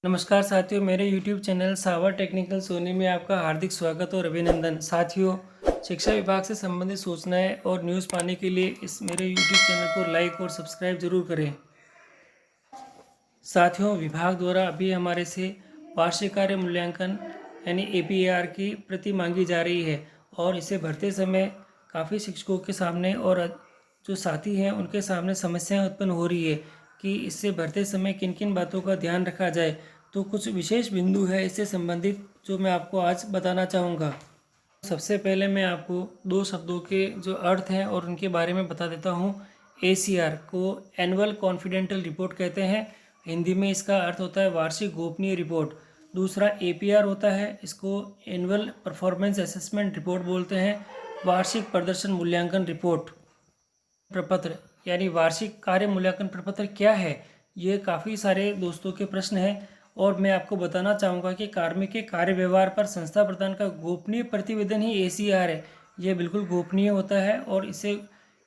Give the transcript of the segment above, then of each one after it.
नमस्कार साथियों, मेरे YouTube चैनल सावर टेक्निकल सोनी में आपका हार्दिक स्वागत और अभिनंदन। साथियों, शिक्षा विभाग से संबंधित सूचनाएं और न्यूज़ पाने के लिए इस मेरे YouTube चैनल को लाइक और सब्सक्राइब जरूर करें। साथियों, विभाग द्वारा अभी हमारे से वार्षिक कार्य मूल्यांकन यानी APAR की प्रति मांगी जा रही है और इसे भरते समय काफ़ी शिक्षकों के सामने और जो साथी हैं उनके सामने समस्याएं उत्पन्न हो रही है कि इससे भरते समय किन किन बातों का ध्यान रखा जाए। तो कुछ विशेष बिंदु है इससे संबंधित जो मैं आपको आज बताना चाहूँगा। सबसे पहले मैं आपको दो शब्दों के जो अर्थ हैं और उनके बारे में बता देता हूँ। ACR को एनुअल कॉन्फिडेंशियल रिपोर्ट कहते हैं, हिंदी में इसका अर्थ होता है वार्षिक गोपनीय रिपोर्ट। दूसरा APR होता है, इसको एनुअल परफॉर्मेंस असेसमेंट रिपोर्ट बोलते हैं, वार्षिक प्रदर्शन मूल्यांकन रिपोर्ट। प्रपत्र यानी वार्षिक कार्य मूल्यांकन प्रपत्र क्या है, ये काफ़ी सारे दोस्तों के प्रश्न हैं और मैं आपको बताना चाहूँगा कि कार्मिक के कार्य व्यवहार पर संस्था प्रदान का गोपनीय प्रतिवेदन ही ACR है। यह बिल्कुल गोपनीय होता है और इसे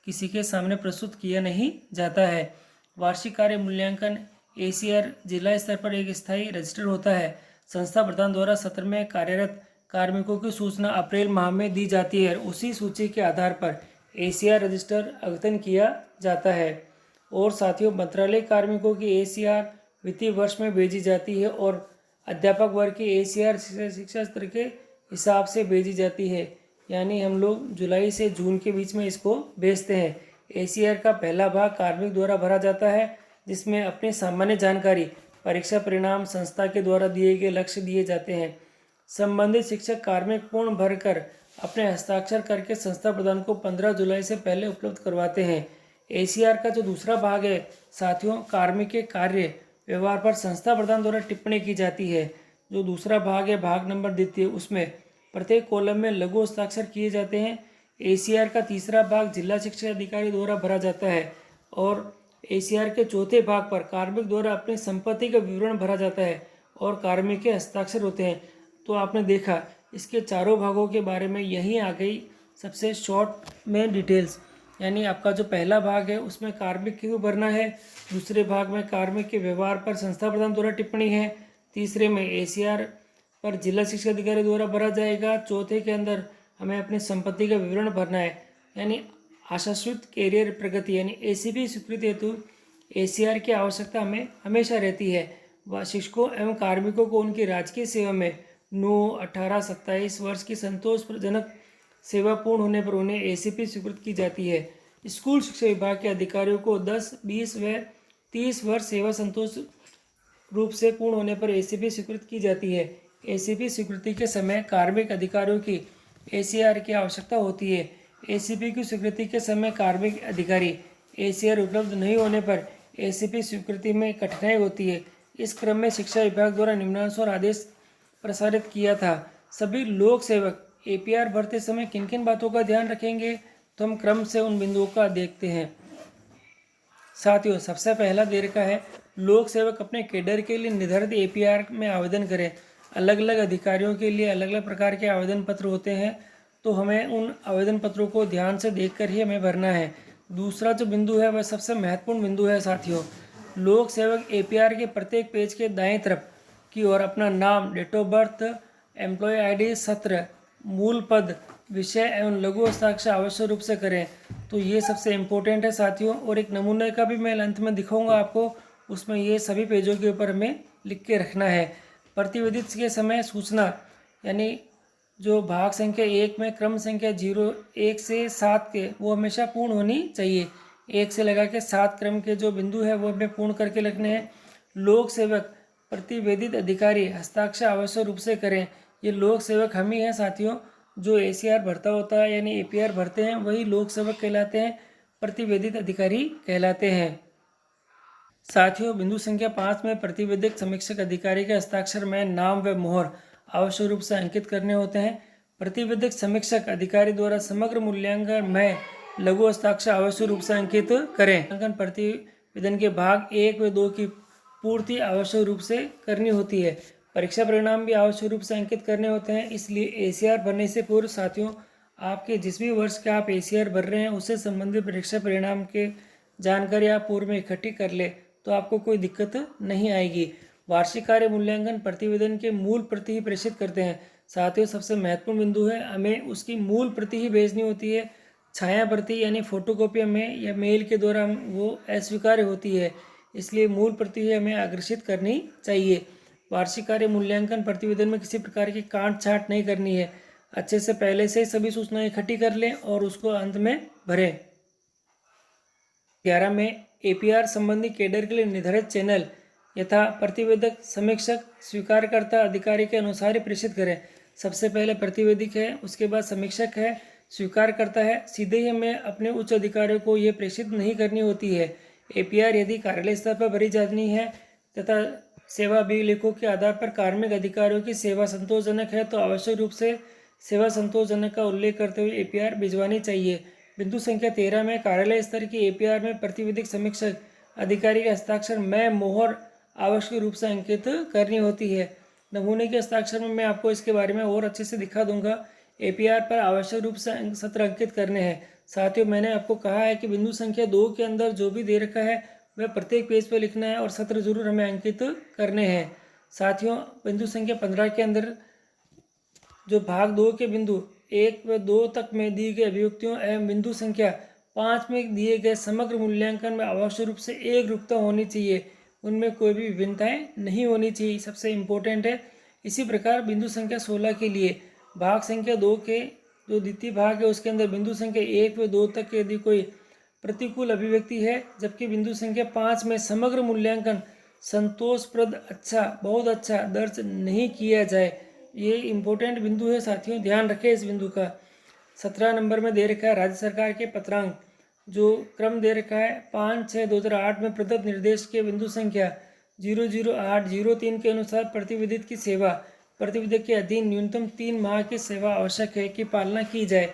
किसी के सामने प्रस्तुत किया नहीं जाता है। वार्षिक कार्य मूल्यांकन ACR जिला स्तर पर एक स्थायी रजिस्टर होता है। संस्था प्रधान द्वारा सत्र में कार्यरत कार्मिकों की सूचना अप्रैल माह में दी जाती है। उसी सूची के आधार पर ACR रजिस्टर अद्यतन किया जाता है। और साथियों, मंत्रालय कार्मिकों की ACR वित्तीय वर्ष में भेजी जाती है और अध्यापक वर्ग की ACR शिक्षा स्तर के हिसाब से भेजी जाती है, यानी हम लोग जुलाई से जून के बीच में इसको भेजते हैं। ACR का पहला भाग कार्मिक द्वारा भरा जाता है, जिसमें अपनी सामान्य जानकारी, परीक्षा परिणाम, संस्था के द्वारा दिए गए लक्ष्य दिए जाते हैं। संबंधित शिक्षक कार्मिक पूर्ण भरकर अपने हस्ताक्षर करके संस्था प्रधान को 15 जुलाई से पहले उपलब्ध करवाते हैं। ACR का जो दूसरा भाग है साथियों, कार्मिक के कार्य व्यवहार पर संस्था प्रधान द्वारा टिप्पणी की जाती है। जो दूसरा भाग है, भाग नंबर द्वितीय, उसमें प्रत्येक कॉलम में लघु हस्ताक्षर किए जाते हैं। ACR का तीसरा भाग जिला शिक्षा अधिकारी द्वारा भरा जाता है और ACR के चौथे भाग पर कार्मिक द्वारा अपनी संपत्ति का विवरण भरा जाता है और कार्मिक के हस्ताक्षर होते हैं। तो आपने देखा इसके चारों भागों के बारे में यहीं आ गई सबसे शॉर्ट में डिटेल्स, यानी आपका जो पहला भाग है उसमें कार्मिक क्यों भरना है, दूसरे भाग में कार्मिक के व्यवहार पर संस्था प्रधान द्वारा टिप्पणी है, तीसरे में ACR पर जिला शिक्षा अधिकारी द्वारा भरा जाएगा, चौथे के अंदर हमें अपनी संपत्ति का विवरण भरना है। यानी आशाश्वत कैरियर प्रगति यानी ACP स्वीकृति हेतु ACR की आवश्यकता हमें हमेशा रहती है। व शिक्षकों एवं कार्मिकों को उनकी राजकीय सेवा में 9, 18, 27 वर्ष की संतोषजनक सेवा पूर्ण होने पर उन्हें ACP स्वीकृत की जाती है। स्कूल शिक्षा विभाग के अधिकारियों को 10, 20 व 30 वर्ष सेवा संतोष रूप से पूर्ण होने पर ACP स्वीकृत की जाती है। ACP स्वीकृति के समय कार्मिक अधिकारियों की ACR की आवश्यकता होती है। ACP की स्वीकृति के समय कार्मिक अधिकारी ACR उपलब्ध नहीं होने पर ACP स्वीकृति में कठिनाई होती है। इस क्रम में शिक्षा विभाग द्वारा निम्नानुसार आदेश प्रसारित किया था। सभी लोक सेवक APR भरते समय किन किन बातों का ध्यान रखेंगे, तो हम क्रम से उन बिंदुओं का देखते हैं। साथियों, सबसे पहला दे रखा है, लोक सेवक अपने कैडर के लिए निर्धारित APR में आवेदन करें। अलग अलग अधिकारियों के लिए अलग अलग प्रकार के आवेदन पत्र होते हैं, तो हमें उन आवेदन पत्रों को ध्यान से देखकर ही हमें भरना है। दूसरा जो बिंदु है वह सबसे महत्वपूर्ण बिंदु है साथियों। लोक सेवक APR के प्रत्येक पेज के दाएं तरफ की ओर अपना नाम, date of birth, employee ID, सत्र, मूल पद, विषय एवं लघु हस्ताक्षर आवश्यक रूप से करें। तो ये सबसे इम्पोर्टेंट है साथियों। और एक नमूने का भी मैं अंत में दिखाऊंगा आपको, उसमें ये सभी पेजों के ऊपर हमें लिख के रखना है। प्रतिवेदित के समय सूचना यानी जो भाग संख्या 1 में क्रम संख्या 0, 1 से 7 के वो हमेशा पूर्ण होनी चाहिए। 1 से लगा के 7 क्रम के जो बिंदु है वो हमें पूर्ण करके लिखने हैं। लोक सेवक प्रतिवेदित अधिकारी हस्ताक्षर आवश्यक रूप से करें। ये लोक सेवक हम ही हैं साथियों, जो ACR भरता होता है यानी APR भरते हैं वही लोक सेवक कहलाते हैं, प्रतिवेदित अधिकारी कहलाते हैं। साथियों, बिंदु संख्या 5 में प्रतिवेदक समीक्षक अधिकारी के हस्ताक्षर में नाम व मोहर आवश्यक रूप से अंकित करने होते हैं। प्रतिवेदक समीक्षक अधिकारी द्वारा समग्र मूल्यांकन में लघु हस्ताक्षर आवश्यक रूप से अंकित करें। मूल्यांकन प्रतिवेदन के भाग 1 व 2 की पूर्ति आवश्यक रूप से करनी होती है। परीक्षा परिणाम भी आवश्यक रूप से अंकित करने होते हैं। इसलिए ACR भरने से पूर्व साथियों, आपके जिस भी वर्ष का आप ACR भर रहे हैं उससे संबंधित परीक्षा परिणाम के जानकारी आप पूर्व में इकट्ठी कर ले, तो आपको कोई दिक्कत नहीं आएगी। वार्षिक कार्य मूल्यांकन प्रतिवेदन के मूल प्रति ही प्रेषित करते हैं। साथियों, सबसे महत्वपूर्ण बिंदु है, हमें उसकी मूल प्रति ही भेजनी होती है। छाया प्रति यानी फोटोकॉपी हमें या मेल के द्वारा वो अस्वीकार्य होती है, इसलिए मूल प्रति ही हमें अग्रेषित करनी चाहिए। वार्षिक कार्य मूल्यांकन प्रतिवेदन में किसी प्रकार की काट छांट नहीं करनी है। अच्छे से पहले से सभी सूचनाएं इकट्ठी कर लें और उसको अंत में भरें। 11 में एपीआर संबंधी कैडर के लिए निर्धारित चैनल यथा प्रतिवेदक, समीक्षक, स्वीकारकर्ता अधिकारी के अनुसार ही प्रेषित करें। सबसे पहले प्रतिवेदक है, उसके बाद समीक्षक है, स्वीकारकर्ता है। सीधे ही हमें अपने उच्च अधिकारियों को ये प्रेषित नहीं करनी होती है। एपीआर यदि कार्यालय स्तर पर भरी जानी है तथा सेवा अभिलेखों के आधार पर कार्मिक अधिकारियों की सेवा संतोषजनक है तो आवश्यक रूप से सेवा संतोषजनक का उल्लेख करते हुए एपीआर भिजवानी चाहिए। बिंदु संख्या 13 में कार्यालय स्तर की एपीआर में प्रतिवेदक, समीक्षक अधिकारी के हस्ताक्षर में मोहर आवश्यक रूप से अंकित करनी होती है। नमूने के हस्ताक्षर में मैं आपको इसके बारे में और अच्छे से दिखा दूंगा। एपीआर पर आवश्यक रूप से सत्र अंकित करने हैं। साथियों, मैंने आपको कहा है कि बिंदु संख्या 2 के अंदर जो भी दे रखा है वह प्रत्येक पेज पर लिखना है और सत्र जरूर हमें अंकित करने हैं। साथियों, बिंदु संख्या 15 के अंदर जो भाग 2 के बिंदु 1 व 2 तक में दी गई अभिव्यक्तियों एवं बिंदु संख्या 5 में दिए गए समग्र मूल्यांकन में आवश्यक रूप से एकरूपता होनी चाहिए, उनमें कोई भी विभिन्नताएं नहीं होनी चाहिए, सबसे इम्पोर्टेंट है। इसी प्रकार बिंदु संख्या 16 के लिए भाग संख्या 2 के जो द्वितीय भाग है उसके अंदर बिंदु संख्या 1 व 2 तक यदि कोई प्रतिकूल अभिव्यक्ति है, जबकि बिंदु संख्या 5 में समग्र मूल्यांकन संतोषप्रद, अच्छा, बहुत अच्छा दर्ज नहीं किया जाए। ये इम्पोर्टेंट बिंदु है साथियों, ध्यान रखें इस बिंदु का। 17 नंबर में दे रखा है राज्य सरकार के पत्रांक, जो क्रम दे रखा है 5/6/2008 में प्रदत्त निर्देश के बिंदु संख्या 00803 के अनुसार प्रतिवेदित की सेवा प्रतिवेदक के अधीन न्यूनतम 3 माह की सेवा आवश्यक है कि पालना की जाए।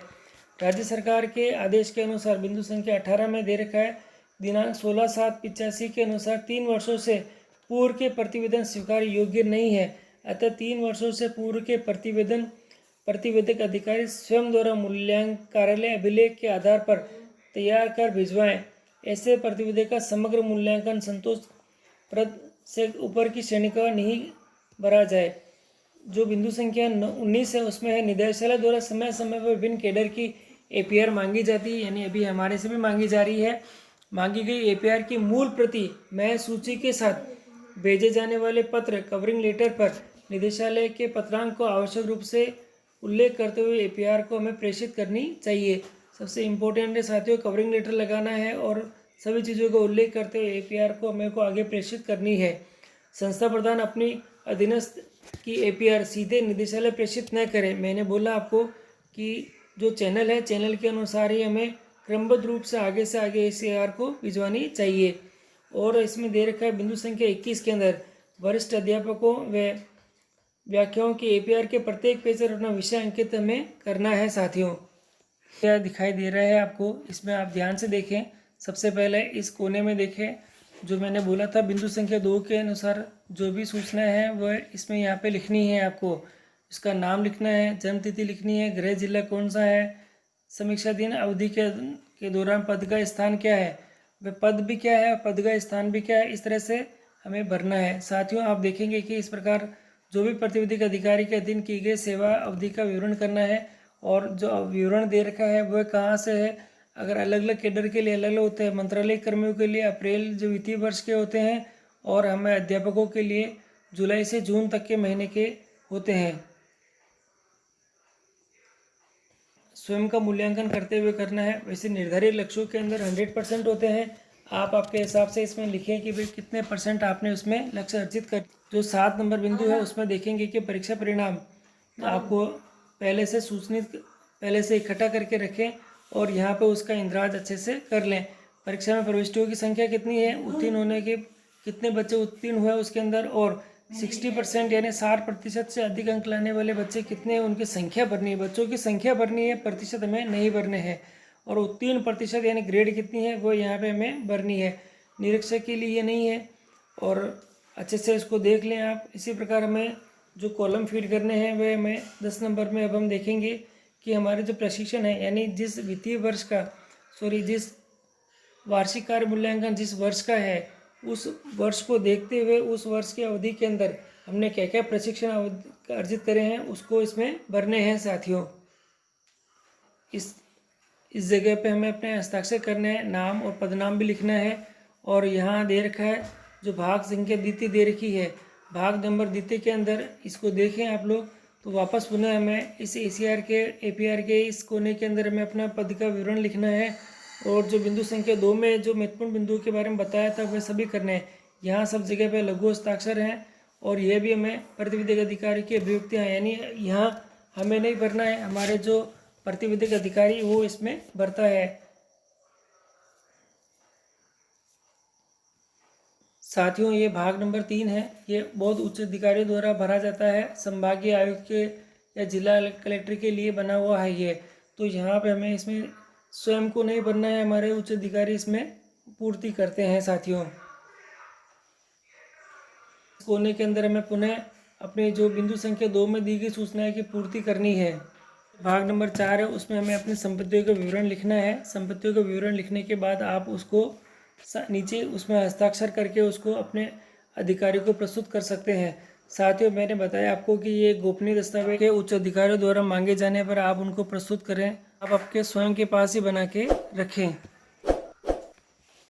राज्य सरकार के आदेश के अनुसार बिंदु संख्या 18 में दे रखा है दिनांक 16/7/85 के अनुसार 3 वर्षों से पूर्व के प्रतिवेदन स्वीकार योग्य नहीं है, अतः 3 वर्षों से पूर्व के प्रतिवेदक अधिकारी स्वयं द्वारा मूल्यांकन कार्यालय अभिलेख के आधार पर तैयार कर भिजवाएं। ऐसे प्रतिवेदक का समग्र मूल्यांकन संतोषप्रद से ऊपर की श्रेणी का नहीं भरा जाए। जो बिंदु संख्या 19 है उसमें है निदेशालय द्वारा समय समय पर विभिन्न कैडर की एपीआर मांगी जाती है, यानी अभी हमारे से भी मांगी जा रही है। मांगी गई एपीआर की मूल प्रति मैं सूची के साथ भेजे जाने वाले पत्र कवरिंग लेटर पर निदेशालय के पत्रांक को आवश्यक रूप से उल्लेख करते हुए एपीआर को हमें प्रेषित करनी चाहिए। सबसे इम्पोर्टेंट है साथियों, कवरिंग लेटर लगाना है और सभी चीज़ों का उल्लेख करते हुए एपीआर को हमें को आगे प्रेषित करनी है। संस्था प्रधान अपनी अधीनस्थ की एपीआर सीधे निदेशालय प्रेषित न करें। मैंने बोला आपको कि जो चैनल है, चैनल के अनुसार ही हमें क्रमबद्ध रूप से आगे एपीआर को भिजवानी चाहिए। और इसमें दे रखा है बिंदु संख्या 21 के अंदर वरिष्ठ अध्यापकों व व्याख्याओं की एपीआर के प्रत्येक पेज पर अपना विषय अंकित हमें करना है। साथियों, क्या दिखाई दे रहा है आपको, इसमें आप ध्यान से देखें। सबसे पहले इस कोने में देखें, जो मैंने बोला था बिंदु संख्या 2 के अनुसार जो भी सूचनाएं हैं वह इसमें यहाँ पे लिखनी है। आपको इसका नाम लिखना है, जन्म तिथि लिखनी है, गृह जिला कौन सा है, समीक्षाधीन अवधि के दौरान पद का स्थान क्या है, वह पद भी क्या है, पद का स्थान भी क्या है, इस तरह से हमें भरना है। साथियों, आप देखेंगे कि इस प्रकार जो भी प्रतिवेदिक अधिकारी के अधीन की गई सेवा अवधि का विवरण करना है और जो विवरण दे रखा है वह कहाँ से है। अगर अलग अलग कैडर के लिए अलग अलग होते हैं, मंत्रालय कर्मियों के लिए अप्रैल जो वित्तीय वर्ष के होते हैं और हमें अध्यापकों के लिए जुलाई से जून तक के महीने के होते हैं। स्वयं का मूल्यांकन करते हुए करना है। वैसे निर्धारित लक्ष्यों के अंदर 100% होते हैं। आप आपके हिसाब से इसमें लिखें कि भाई कितने % आपने उसमें लक्ष्य अर्जित कर। जो 7 नंबर बिंदु है उसमें देखेंगे कि परीक्षा परिणाम आपको पहले से इकट्ठा करके रखें और यहाँ पे उसका इंद्राज अच्छे से कर लें। परीक्षा में प्रविष्टियों की संख्या कितनी है, उत्तीर्ण होने के कितने बच्चे उत्तीर्ण हुए उसके अंदर, और 60% यानी 60% से अधिक अंक लाने वाले बच्चे कितने हैं, उनकी संख्या भरनी है। बच्चों की संख्या भरनी है, प्रतिशत हमें नहीं भरने हैं। और उत्तीर्ण प्रतिशत यानी ग्रेड कितनी है वो यहाँ पे हमें भरनी है। निरीक्षक के लिए ये नहीं है और अच्छे से इसको देख लें आप। इसी प्रकार हमें जो कॉलम फीड करने हैं वह हमें 10 नंबर में अब हम देखेंगे कि हमारे जो प्रशिक्षण है, यानी जिस वार्षिक कार्य मूल्यांकन जिस वर्ष का है उस वर्ष को देखते हुए उस वर्ष की अवधि के अंदर हमने क्या क्या प्रशिक्षण अर्जित करे हैं उसको इसमें भरने हैं साथियों। इस जगह पे हमें अपने हस्ताक्षर करने हैं, नाम और पदनाम भी लिखना है। और यहाँ दे रखा है जो भाग संख्या द्वितीय दे रखी है, भाग नंबर द्वितीय के अंदर इसको देखें आप लोग तो वापस पुनः हमें इस ACR के APR के इस कोने के अंदर हमें अपना पद का विवरण लिखना है। और जो बिंदु संख्या 2 में जो महत्वपूर्ण बिंदुओं के बारे में बताया था वह सभी करने हैं। यहाँ सब जगह पे लघु हस्ताक्षर हैं और यह भी हमें प्रतिविधिक अधिकारी की अभियुक्तियाँ, यानी यहाँ हमें नहीं भरना है, हमारे जो प्रतिविधिक अधिकारी वो इसमें भरता है। साथियों ये भाग नंबर 3 है, ये बहुत उच्च अधिकारियों द्वारा भरा जाता है, संभागीय आयुक्त के या जिला कलेक्टर के लिए बना हुआ है ये। तो यहाँ पे हमें इसमें स्वयं को नहीं भरना है, हमारे उच्च अधिकारी इसमें पूर्ति करते हैं साथियों। कोने के अंदर हमें पुनः अपने जो बिंदु संख्या 2 में दी गई सूचनाएं की पूर्ति करनी है। भाग नंबर 4 है, उसमें हमें अपनी संपत्तियों का विवरण लिखना है। संपत्तियों का विवरण लिखने के बाद आप उसको नीचे उसमें हस्ताक्षर करके उसको अपने अधिकारी को प्रस्तुत कर सकते हैं। साथियों मैंने बताया आपको कि ये गोपनीय दस्तावेज के उच्च अधिकारियों द्वारा मांगे जाने पर आप उनको प्रस्तुत करें, आप आपके स्वयं के पास ही बना के रखें।